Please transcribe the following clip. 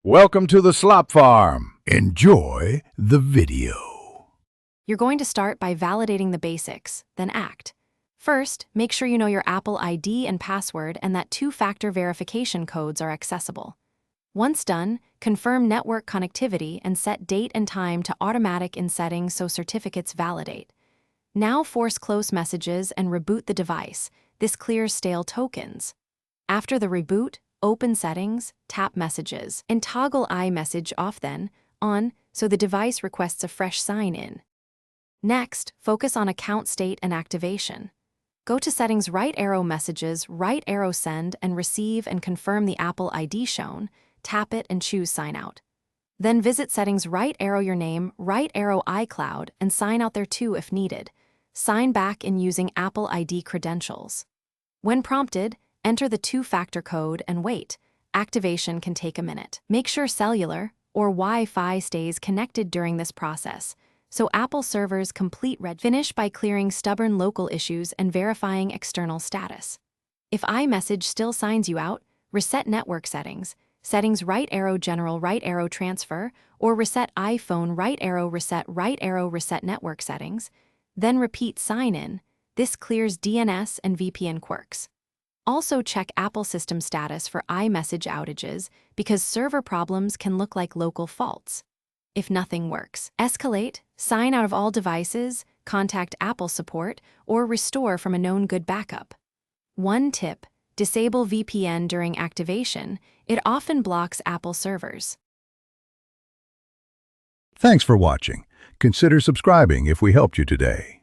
Welcome to the Slop Farm. Enjoy the video. You're going to start by validating the basics, then act. First, make sure you know your Apple ID and password and that two-factor verification codes are accessible. Once done, confirm network connectivity and set date and time to automatic in settings so certificates validate. Now force close messages and reboot the device. This clears stale tokens. After the reboot, open settings, tap messages, and toggle iMessage off then, on, so the device requests a fresh sign-in. Next, focus on account state and activation. Go to Settings, right arrow Messages, right arrow Send, and receive and confirm the Apple ID shown. Tap it and choose Sign Out. Then visit Settings, right arrow your name, right arrow iCloud, and sign out there too if needed. Sign back in using Apple ID credentials. When prompted, enter the two-factor code and wait. Activation can take a minute. Make sure cellular or Wi-Fi stays connected during this process, so Apple servers complete red. Finish by clearing stubborn local issues and verifying external status. If iMessage still signs you out, reset network settings, Settings right arrow General right arrow Transfer, or reset iPhone right arrow reset network settings, then repeat sign-in. This clears DNS and VPN quirks. Also check Apple system status for iMessage outages because server problems can look like local faults. If nothing works, escalate, sign out of all devices, contact Apple support, or restore from a known good backup. One tip: disable VPN during activation. It often blocks Apple servers. Thanks for watching. Consider subscribing if we helped you today.